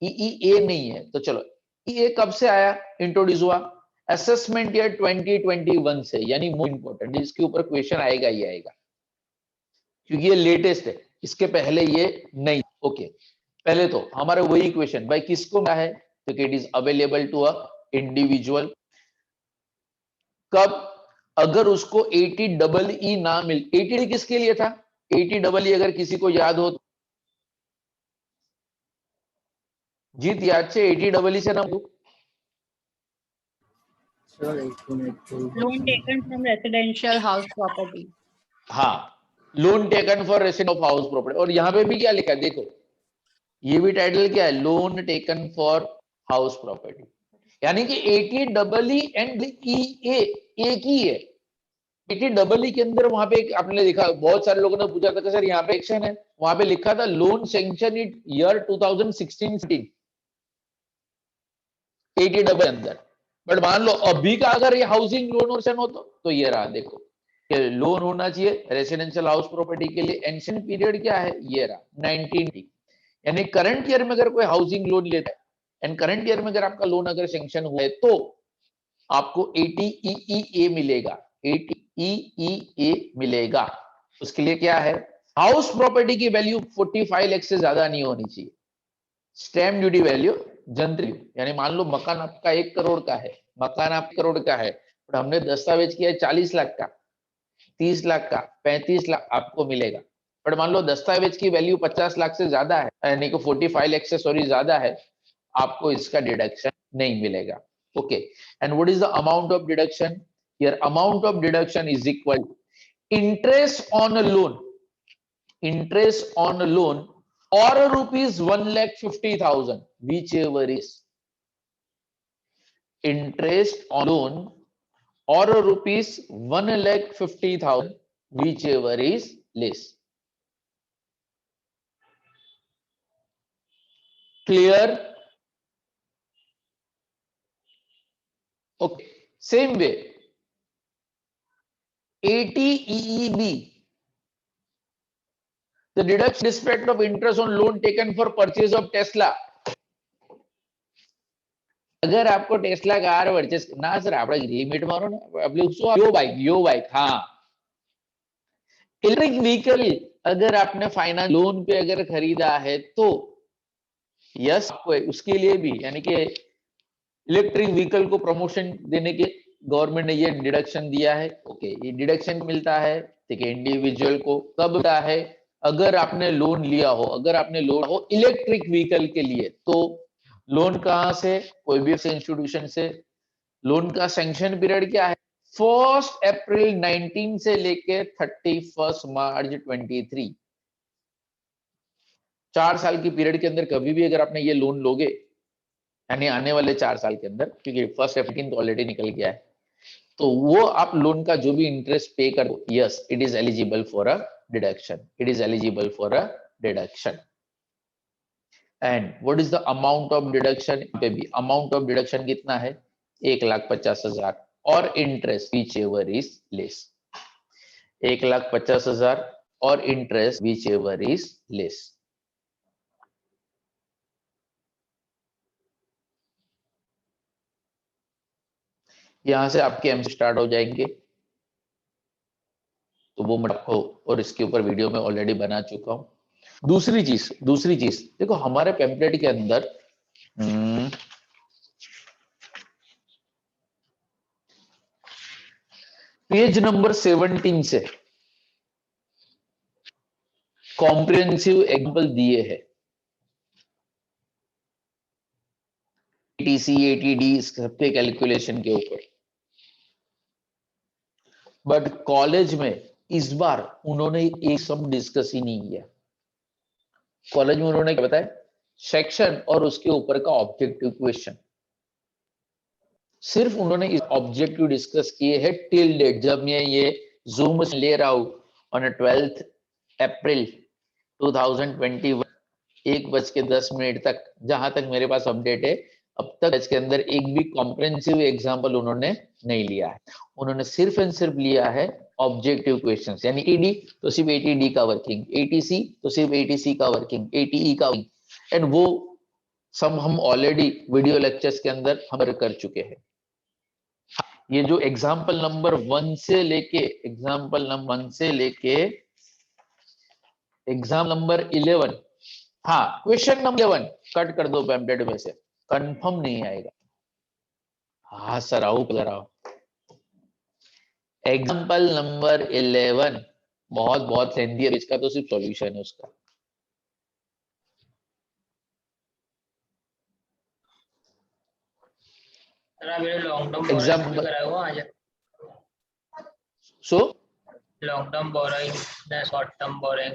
EEA नहीं है. तो चलो EA कब से आया, इंट्रोड्यूस हुआ असेसमेंट ईयर 2021 से, यानी मोस्ट इंपोर्टेंट, इसके ऊपर क्वेश्चन आएगा ही आएगा क्योंकि ये लेटेस्ट है, इसके पहले ये नहीं. ओके पहले तो हमारा वही क्वेश्चन भाई किसको मिला है, तो it is available to a individual. कब, अगर उसको 80 EE ना मिल, 80 किसके लिए था, 80 EE अगर किसी को याद हो, जीत याद से 80 EE से ना सर एक minute loan taken from residential house property. हाँ loan taken for resident of house property. और यहाँ पे भी क्या लिखा है देखो, ये भी टाइटल क्या है, loan taken for house property, यानी कि 80 EE एंड EA एक ही है. 80 EE के अंदर वहां पे आपने देखा, बहुत सारे लोगों ने पूछा था कि सर यहाँ पे एक्शन है, वहां पे लिखा था लोन सैंक्शन इन ईयर 2016-17 80 EE अंदर. बट मान लो अभी का अगर ये हाउसिंग लोन और हो तो ये रहा देखो कि लोन होना चाहिए रेसिडेंशियल हाउस प्रॉपर्टी के लिए। एंशिएंट पीरियड क्या है, ये रहा 19, यानी करंट ईयर में अगर कोई हाउसिंग लोन लेता है एंड करंट ईयर में अगर आपका लोन अगर सैंक्शन हुआ है तो आपको 80 मिलेगा, 80 मिलेगा। उसके लिए क्या है, हाउस प्रॉपर्टी की वैल्यू 45 लाख से ज्यादा नहीं होनी चाहिए। स्टैम्प ड्यूटी वैल्यू जनरल, यानी मान लो मकान आपका 1 करोड़ का है, मकान आप करोड़ का है, पर हमने दस्तावेज किया है 40 लाख का, 30 लाख का, 35 लाख आपको मिलेगा। पर मान लो दस्तावेज की वैल्यू 50 लाख से ज्यादा है, यानी कि 45 लाख से सॉरी ज्यादा है, आपको इसका डिडक्शन नहीं मिलेगा। Okay, and what is the amount of deduction? Here amount of deduction is equal interest on loan, interest on a loan or rupees 1,50,000, whichever is interest on loan or rupees 1,50,000, whichever is less. Clear? Okay, same way 80 EEB, the deduction respect of interest on loan taken for purchase of Tesla. अगर आपको Tesla car purchase ना sir આપણે limit મારો ને આપણે શું यो bike हाँ electric vehicle अगर आपने फाइनेंस लोन पे अगर खरीदा है तो यस आपको उसके लिए भी, यानी कि इलेक्ट्रिक व्हीकल को प्रमोशन देने के गवर्नमेंट ने ये डिडक्शन दिया है। ओके, ये डिडक्शन मिलता है, ठीक है, इंडिविजुअल को कब मिलता है, अगर आपने लोन लिया हो, अगर आपने लोन हो इलेक्ट्रिक व्हीकल के लिए तो लोन कहां से, कोई भी इंस्टीट्यूशन से। लोन का सैंक्शन पीरियड क्या है, 1 अप्रैल 19 से लेके 31 मार्च 23, 4 साल की पीरियड के अंदर कभी भी अगर आपने ये लोन लोगे, यानी आने वाले 4 साल के अंदर, क्योंकि 1 अप्रैल तो ऑलरेडी निकल गया है, तो वो आप लोन का जो भी इंटरेस्ट पे कर दो, yes it is eligible for a deduction, it is eligible for a deduction. And what is the amount of deduction, पे भी अमाउंट ऑफ डिडक्शन कितना है, 1,50,000 और interest which ever is less, 1,50,000 और interest which ever is less. यहां से आपके MC start हो जाएंगे, तो वो मैं आपको और इसके ऊपर वीडियो में ऑलरेडी बना चुका हूं। दूसरी चीज देखो, हमारे पेम्पलेट के अंदर पेज नंबर 17 से कॉम्प्रिहेंसिव एग्जांपल दिए हैं, एटीसी एटीडी सबके कैलकुलेशन के ऊपर, बट कॉलेज में इस बार उन्होंने एक सब डिस्कस ही नहीं किया। कॉलेज में उन्होंने क्या बताया, सेक्शन और उसके ऊपर का ऑब्जेक्टिव क्वेश्चन, सिर्फ उन्होंने इस ऑब्जेक्टिव डिस्कस किए हैं टिल डेट। जब मैं ये जूम ले रहा हूं ऑन 12 अप्रैल 2021 1:10 तक, जहां तक मेरे पास अपडेट है, अब तक इसके अंदर एक भी कॉम्प्रिहेंसिव एग्जांपल उन्होंने नहीं लिया है। उन्होंने सिर्फ एंड सिर्फ लिया है ऑब्जेक्टिव क्वेश्चंस, यानी एटी तो सिर्फ एटीडी का वर्किंग, एटीसी तो सिर्फ एटीसी का वर्किंग, एटीई का वर्किंग, एंड वो सब हम ऑलरेडी वीडियो लेक्चर्स के अंदर हम कर चुके हैं। ये जो एग्जाम्पल नंबर 1 से लेके एग्जाम नंबर 11, हाँ क्वेश्चन नंबर 11 कट कर दो पैम्पलेट में से, कंफर्म नहीं आएगा। हाँ सर आओ कलर आओ। एग्जाम्पल नंबर 11 बहुत बहुत लेंथी है, इसका तो सिर्फ सॉल्यूशन है उसका। लॉन्ग टर्म एग्जाम्पल कराया हुआ आज, सो लॉन्ग टर्म बोरोइंग ने शॉर्ट टर्म बोरोइंग।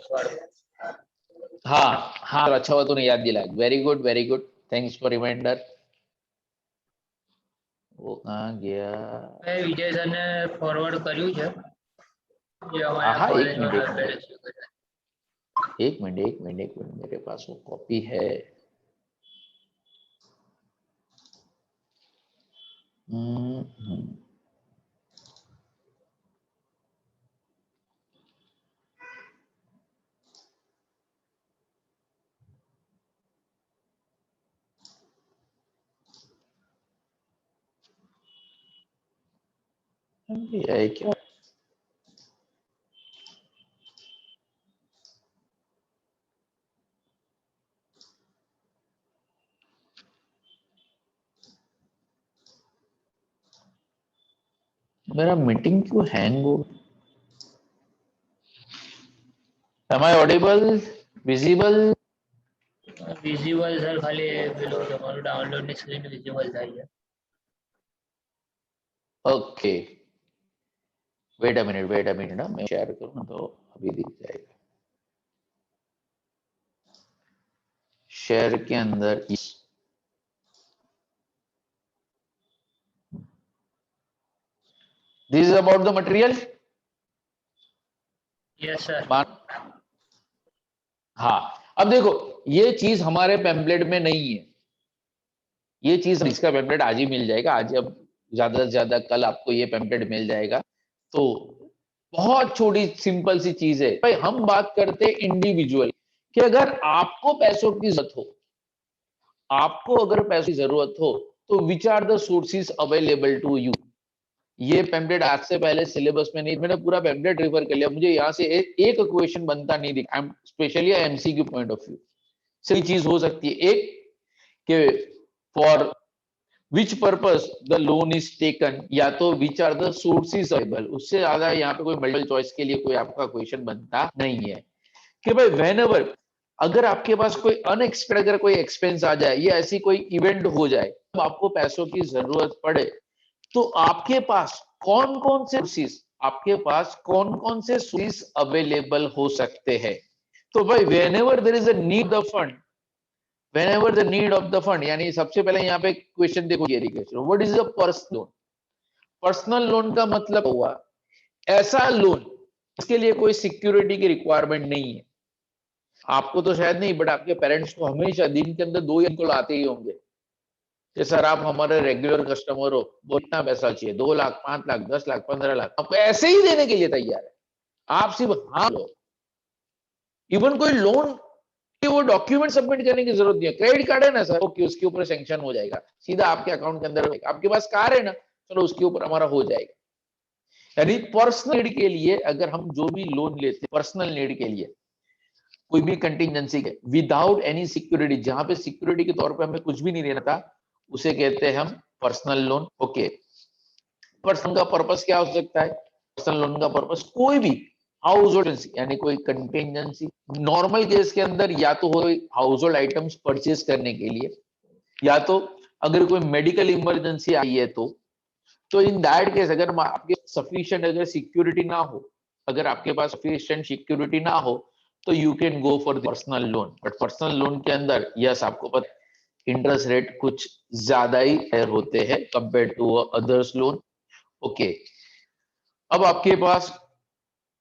हाँ हाँ अच्छा हुआ तूने याद दिलाया, very good thanks for reminder. वो कहाँ गया, विजय सर ने फॉरवर्ड કર્યું છે જે हाँ અમારા हाँ एक કોલેજમાં मिनट આપેલું છે। मेरे पास वो कॉपी है। है क्या? मेरा मीटिंग क्यों हैंग हो? Am I audible? Visible? Visible sir ખાલી પેલો તમારું ડાઉનલોડ ની સ્ક્રીન વિઝિબલ થાય છે. ओके, वेट अ मिनट ना, मैं शेयर करूँ ना तो अभी दिख जाएगा. शेयर के अंदर this is about the material. Yes sir. हाँ, अब देखो ये चीज हमारे पेम्पलेट में नहीं है. ये चीज इसका पेम्पलेट आज ही मिल जाएगा. आज अब ज्यादा से ज्यादा कल आपको ये पेम्पलेट मिल जाएगा. तो बहुत छोटी सिंपल सी चीज है भाई. हम बात करते हैं इंडिविजुअल कि अगर आपको पैसों की जरूरत हो, आपको अगर पैसों की जरूरत हो तो which are the sources available to you. ये पेम्पलेट आज से पहले सिलेबस में नहीं, मैंने पूरा पेम्पलेट रिफर कर लिया. मुझे यहाँ से एक क्वेश्चन बनता नहीं दिखा. Specially MCQ point of view सही चीज हो सकती है. एक कि for which purpose the loan is taken, या तो which are the sources available. उससे ज्यादा यहाँ पे कोई मल्टीपल चॉइस के लिए कोई आपका क्वेश्चन बनता नहीं है कि भाई व्हेनेवर अगर आपके पास कोई अनएक्सपेक्टेड अगर कोई एक्सपेंस आ जाए या ऐसी कोई इवेंट हो जाए, तो आपको पैसों की जरूरत पड़े, तो आपके पास कौन कौन से सोर्सेज, आपके पास कौन कौन से सोर्सेज अवेलेबल हो सकते हैं. तो भाई whenever there is a need the fund, whenever the need of the fund, यानी सबसे पहले यहाँ पे क्वेश्चन देखो, ये question, what is a personal loan. Personal loan का मतलब हुआ ऐसा लोन इसके लिए कोई सिक्योरिटी की रिक्वायरमेंट नहीं है. आपको तो शायद नहीं, बट आपके पेरेंट्स को हमेशा दिन के अंदर 2 अंक आते ही होंगे कि सर आप हमारे रेगुलर कस्टमर हो, वो इतना पैसा चाहिए, 2 लाख 5 लाख 10 लाख 15 लाख, आपको ऐसे ही देने के लिए तैयार है. आप सिर्फ हाँ लो. इवन कोई लोन कि वो डॉक्यूमेंट सबमिट करने की जरूरत नहीं है. क्रेडिट कार्ड है ना सर, ओके, उसके ऊपर सैंक्शन हो जाएगा, सीधा आपके अकाउंट के अंदर. आपके पास कार है ना, चलो उसके ऊपर हमारा हो जाएगा. यानी पर्सनल नीड के लिए अगर हम जो भी लोन लेते हैं, पर्सनल नीड के लिए कोई भी कंटिजेंसी के विदाउट एनी सिक्योरिटी, जहां पे सिक्योरिटी के तौर पे हमें कुछ भी नहीं देना था, उसे कहते हैं हम पर्सनल लोन. ओके, पर्सनल का पर्पस क्या हो सकता है? पर्सनल लोन का पर्पस कोई भी हाउस होल्ड यानी कोई कंटिजेंसी, नॉर्मल केस के अंदर या तो हो हाउस होल्ड आइटम्स परचेज करने के लिए, या तो अगर कोई मेडिकल इमरजेंसी आई है तो इन दैट केस अगर आपके सफिशिएंट अगर सिक्योरिटी ना हो, अगर आपके पास सफिशिएंट सिक्योरिटी ना हो, तो you can go for personal loan. But personal loan के अंदर यस आपको पता इंटरेस्ट रेट कुछ ज्यादा ही हायर होते हैं compare to others loan. Okay, अब आपके पास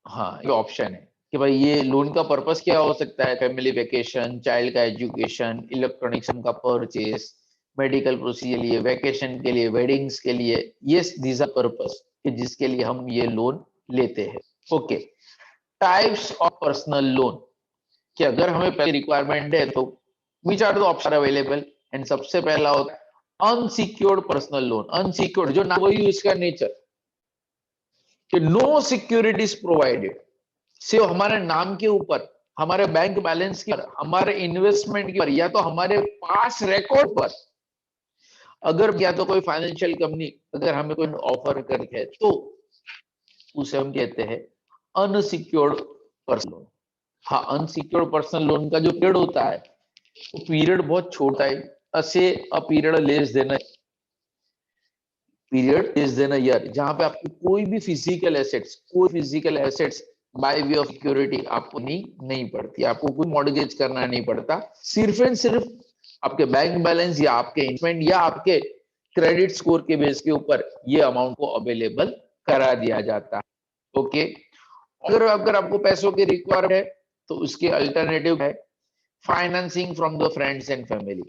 हाँ ये ऑप्शन है कि भाई ये लोन का पर्पस क्या हो सकता है? फैमिली वेकेशन, चाइल्ड का एजुकेशन, इलेक्ट्रॉनिक्स का परचेज, मेडिकल प्रोसीजर के लिए, वेकेशन के लिए, वेडिंग्स के लिए. यस, दीज आर पर्पस कि जिसके लिए हम ये लोन लेते हैं. Okay, types of personal loan कि अगर हमें पहले रिक्वायरमेंट है तो which are the option available. And सबसे पहला होता है अनसिक्योर्ड पर्सनल लोन. अनसिक्योर्ड जो ना वही उसका नेचर कि नो सिक्योरिटीज प्रोवाइडेड, सिर्फ हमारे नाम के ऊपर, हमारे बैंक बैलेंस के ऊपर, हमारे इन्वेस्टमेंट के ऊपर, या तो हमारे पास रिकॉर्ड पर अगर या तो कोई फाइनेंशियल कंपनी अगर हमें कोई ऑफर करके है तो उसे हम कहते हैं अनसिक्योर्ड पर्सनल लोन. हाँ, अनसिक्योर्ड पर्सनल लोन का जो पीरियड होता है वो पीरियड बहुत छोटा है. असे a period less than period less than a year, जहां पे आपको कोई भी physical assets by way of security आपको नहीं पड़ती, आपको कोई मॉर्गेज करना नहीं पड़ता. सिर्फ एंड सिर्फ आपके बैंक बैलेंस या आपके इन्वेस्टमेंट या आपके क्रेडिट स्कोर के बेस के ऊपर ये अमाउंट को अवेलेबल करा दिया जाता है. ओके, अगर आपको पैसों की रिक्वायरमेंट है तो उसके अल्टरनेटिव है financing from the friends and family.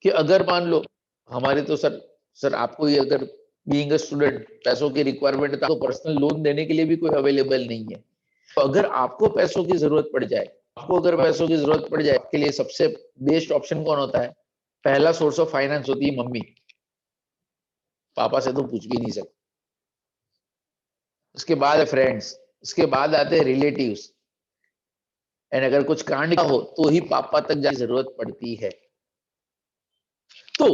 कि अगर मान लो हमारे तो सर आपको ये अगर बीइंग अ स्टूडेंट पैसों की रिक्वायरमेंट था तो पर्सनल लोन देने के लिए भी कोई अवेलेबल नहीं है. तो अगर आपको पैसों की जरूरत पड़ जाए, आपके लिए सबसे बेस्ट ऑप्शन कौन होता है? पहला सोर्स ऑफ फाइनेंस होती है मम्मी. पापा से तो पूछ भी नहीं सकते. उसके बाद फ्रेंड्स, उसके बाद आते हैं रिलेटिव्स, एंड अगर कुछ कांड का हो तो ही पापा तक जाने की जरूरत पड़ती है। तो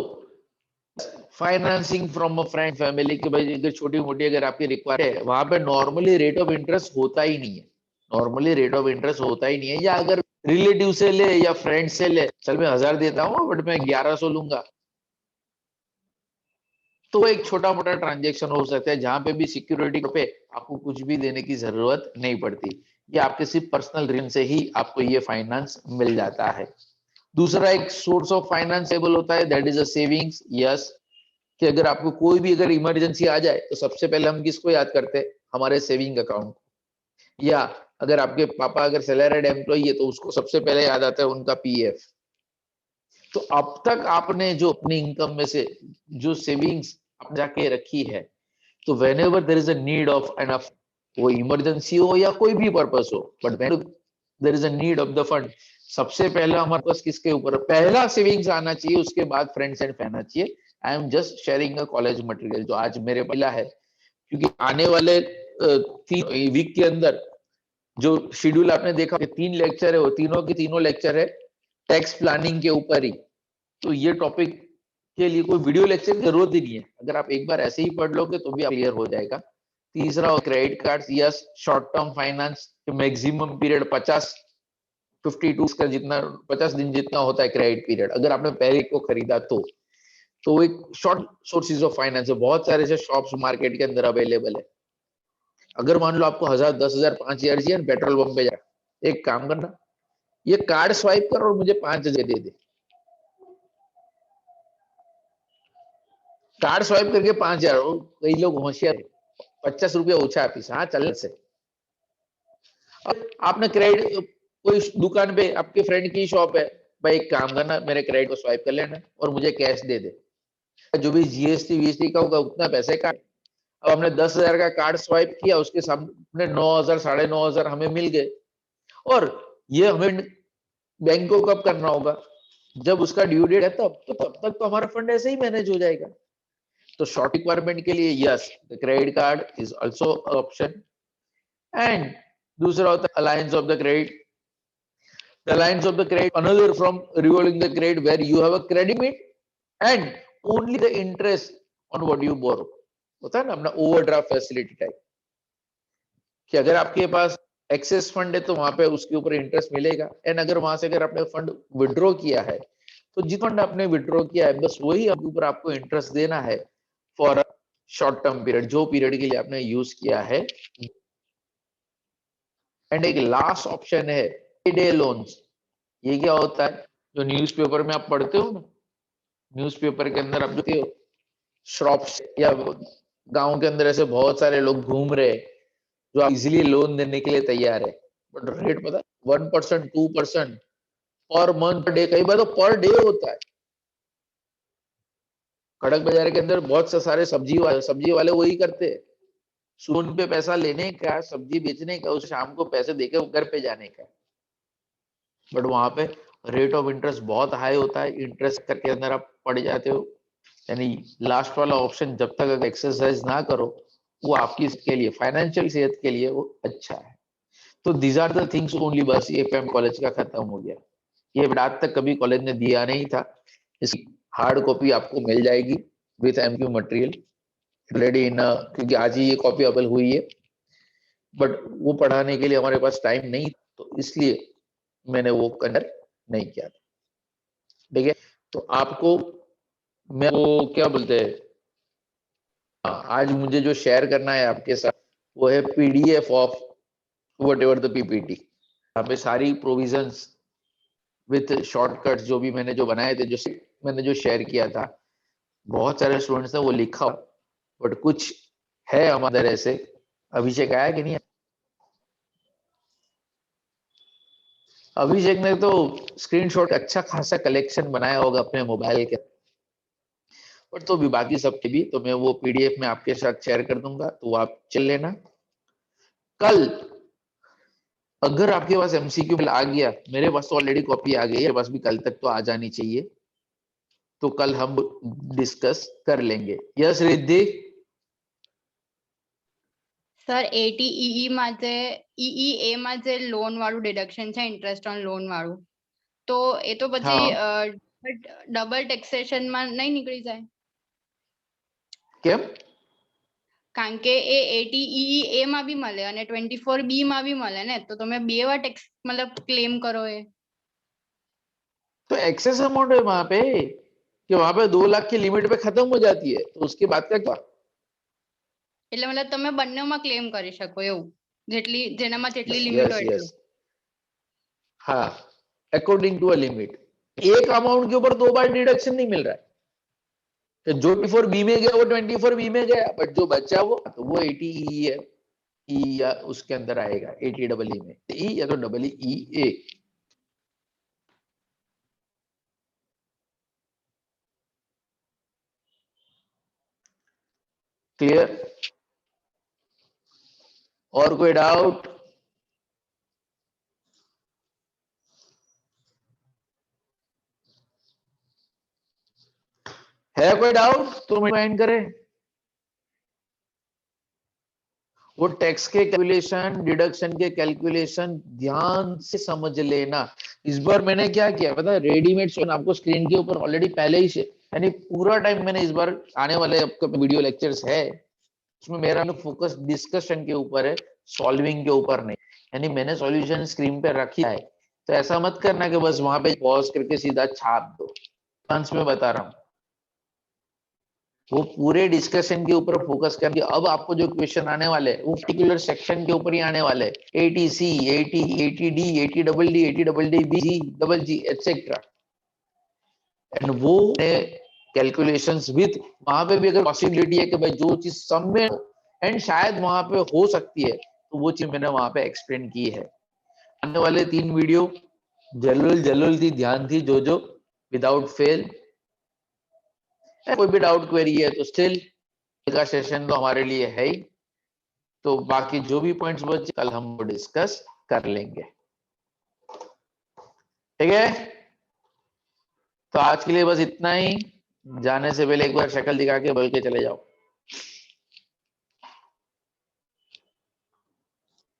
financing from a friend family की भाई अगर छोटी मोटी अगर आपकी रिक्वायरमेंट है, वहां पे नॉर्मली रेट ऑफ इंटरेस्ट होता ही नहीं है, नॉर्मली रेट ऑफ इंटरेस्ट होता ही नहीं है। या अगर रिलेटिव से ले या फ्रेंड से ले, चल मैं 1000 देता हूँ बट मैं 1100 लूंगा, तो वो एक छोटा मोटा ट्रांजेक्शन हो सकता है जहां पे भी सिक्योरिटी पे आपको कुछ भी देने की जरूरत नहीं पड़ती। ये आपके सिर्फ पर्सनल रीजन से ही आपको ये फाइनेंस मिल जाता है। दूसरा एक सोर्स ऑफ फाइनेंसेबल होता है, that is a savings. Yes, कि अगर आपको कोई भी अगर इमरजेंसी आ जाए तो सबसे पहले हम किसको याद करते हैं? हमारे सेविंग अकाउंट। या अगर आपके पापा अगर सैलरीड एम्प्लॉय है तो उसको सबसे पहले याद आता है उनका पीएफ। तो अब तक आपने जो अपनी इनकम में से जो सेविंग्स आप जाके रखी है, तो when ever there is a need of enough, वो इमरजेंसी हो या कोई भी पर्पस हो, but when there is a need of the fund, सबसे पहला हमारे पास किसके ऊपर पहला सेविंग्स आना चाहिए, उसके बाद फ्रेंड्स एंड फैन आना चाहिए। I am just sharing a college material जो आज मेरे पहला है, क्योंकि आने वाले 3 वीक के अंदर जो शेड्यूल आपने देखा कि 3 लेक्चर है, वो तीनों के तीनों लेक्चर है टैक्स प्लानिंग के ऊपर ही। तो ये टॉपिक के लिए कोई वीडियो लेक्चर की जरूरत ही नहीं है, अगर आप एक बार ऐसे ही पढ़ लोगे तो भी क्लियर हो जाएगा। तीसरा credit card, yes, short term finance, maximum period 52 का जितना 50 दिन जितना होता है क्रेडिट पीरियड, अगर आपने पहले को खरीदा तो एक शॉर्ट सोर्सेज ऑफ फाइनेंस है, बहुत सारे ऐसे शॉप्स मार्केट के अंदर अवेलेबल है। अगर मान लो आपको 1000, 10,000, 5,000 चाहिए, पेट्रोल पंप पे जा, एक काम करना, ये कार्ड स्वाइप कर और मुझे 5,000 दे दे। कार्ड स्वाइप करके 5,000, कई लोग होशियार, 50 रुपया ओछा आपीस, हाँ चल से। अब आपने क्रेडिट कोई दुकान पे आपके फ्रेंड की शॉप है, भाई एक काम करना मेरे क्रेडिट को स्वाइप कर लेना और मुझे कैश दे दे, जो भी जीएसटी वीएसटी का होगा उतना पैसे काट। अब हमने 10,000 का कार्ड स्वाइप किया, उसके सामने 9,000 9,500 हमें मिल गए, और ये हमें बैंक को कब करना होगा? जब उसका ड्यू डेट है तब, तो तब तक तो हमारा फंड ऐसे ही मैनेज हो जाएगा। तो शॉर्ट रिक्वायरमेंट के लिए yes, the credit card is also option. And दूसरा होता है alliance of the credit. The alliance of the credit, another from revolving the credit where you have a credit limit and only the interest on what you borrow. होता है ना अपना overdraft facility type, कि अगर आपके पास access fund है तो वहां पे उसके ऊपर इंटरेस्ट मिलेगा, एंड अगर वहां से अगर आपने फंड विड्रॉ किया है तो जितना फंड आपने विड्रॉ किया है बस वही आपके ऊपर आपको इंटरेस्ट देना है for a short term period, जो पीरियड के लिए आपने यूज किया है। एंड एक लास्ट ऑप्शन है पे लोन्स। ये क्या होता है? जो न्यूज़पेपर में आप पढ़ते हो ना, न्यूज़पेपर के अंदर आप देखते हो शॉप्स या गांव के अंदर ऐसे बहुत सारे लोग घूम रहे हैं जो आप इजीली लोन देने के लिए तैयार है, बट रेट पता 1%, 2% पर मंथ, पर डे, कई बार तो पर डे होता है। खड़क बाजार के अंदर बहुत से सारे सब्जी वाले वही करते हैं, सुन पे पैसा लेने का, सब्जी बेचने का, उस शाम को पैसे देकर घर पे जाने का, बट वहां पे रेट ऑफ इंटरेस्ट बहुत हाई होता है, इंटरेस्ट करके अंदर आप पड़ जाते हो। यानी लास्ट वाला ऑप्शन जब तक अगर एक्सरसाइज ना करो, वो आपकी के लिए फाइनेंशियल सेहत के लिए वो अच्छा है। तो these are the things only. बस ये एफएम कॉलेज का खत्म हो गया, ये आज तक कभी कॉलेज ने दिया नहीं था। इसकी हार्ड कॉपी आपको मिल जाएगी with MQ material already in, क्योंकि आज ही ये कॉपी अवेलेबल हुई है, बट वो पढ़ाने के लिए हमारे पास टाइम नहीं, तो इसलिए मैंने वो कन्वर्ट नहीं किया था। ठीक है, तो आपको मैं वो क्या बोलते हैं, आज मुझे जो शेयर करना है आपके साथ वो है PDF of whatever the PPT. यहाँ पे सारी प्रोविजंस विथ शॉर्टकट्स जो भी मैंने जो बनाए थे, जो मैंने जो शेयर किया था, बहुत सारे स्टूडेंट्स ने वो लिखा, बट कुछ है हमारे ऐसे। अभिषेक आया कि नहीं? अभिषेक ने तो स्क्रीनशॉट अच्छा खासा कलेक्शन बनाया होगा अपने मोबाइल के, पर तो भी बाकी सबके भी तो मैं वो पीडीएफ में आपके साथ शेयर कर दूंगा, तो वो आप चल लेना। कल अगर आपके पास एमसीक्यू आ गया, मेरे पास तो ऑलरेडी कॉपी आ गई है, बस भी कल तक तो आ जानी चाहिए, तो कल हम डिस्कस कर लेंगे। यस रिद्धि? સર 80 EEA માં જે લોન વાળું ડિડક્શન છે ઇન્ટરેસ્ટ ઓન લોન વાળું, તો એ તો પછી ડબલ ટેક્સેશન માં નહીં નીકળી જાય? કેમ? કારણ કે એ 80 EEA માં બી મળે અને 24B માં બી મળે ને, તો તમે બે વાર ટેક્સ મતલબ ક્લેમ કરો એ. तो एक्सेस अमाउंट है वहां पे, कि वहां पे 2 लाख की लिमिट पे खत्म हो जाती है, तो उसके बाद का क्या? એટલે મતલબ તમે બંનેમાં ક્લેમ કરી શકો એવું, જેનામાં જેટલી Yes, લિમિટ હોય yes. એટલું. हाँ, अकॉर्डिंग टू अ लिमिट। एक अमाउंट के ऊपर 2 बार डिडक्शन नहीं मिल रहा है, तो जो 24B में गया वो 24B में गया, बट जो बचा वो 80 है, ई या उसके अंदर आएगा, 80 डबल ई में, ई या तो डबल ई ए। क्लियर? और कोई डाउट? है कोई डाउट तो ज्वाइन करें। वो टैक्स के कैलकुलेशन, डिडक्शन के कैलकुलेशन ध्यान से समझ लेना। इस बार मैंने क्या किया पता है, रेडीमेड सोन आपको स्क्रीन के ऊपर ऑलरेडी पहले ही से, यानी पूरा टाइम मैंने इस बार आने वाले आपके वीडियो लेक्चर्स है उसमें मेरा फोकस डिस्कशन के ऊपर है, सॉल्विंग के ऊपर नहीं। यानी मैंने सॉल्यूशन स्क्रीन पे रखा है, तो ऐसा मत करना कि बस वहां पे पॉज करके सीधा छाप दो। अंश में बता रहा हूँ, वो पूरे डिस्कशन के ऊपर फोकस करके अब आपको जो क्वेश्चन आने वाले हैं वो पर्टिकुलर सेक्शन के ऊपर ही आने वाले हैं। 80C, 80, 80D, 80 double D, 80 double D B, double G etcetera, and वो कैलकुलेशंस विद, वहां पे भी अगर पॉसिबिलिटी है कि भाई जो चीज सम में एंड शायद वहां पे हो सकती है, तो वो चीज मैंने वहां पे एक्सप्लेन की है। आने वाले 3 वीडियो जल्दी ध्यान थी जो विदाउट फेल। कोई भी डाउट क्वेरी है तो स्टिल का सेशन तो हमारे लिए है ही, तो बाकी जो भी पॉइंट्स बचे कल हम डिस्कस कर लेंगे। ठीक है, तो आज के लिए बस इतना ही। जाने से पहले एक बार शक्ल दिखा के बोल के चले जाओ।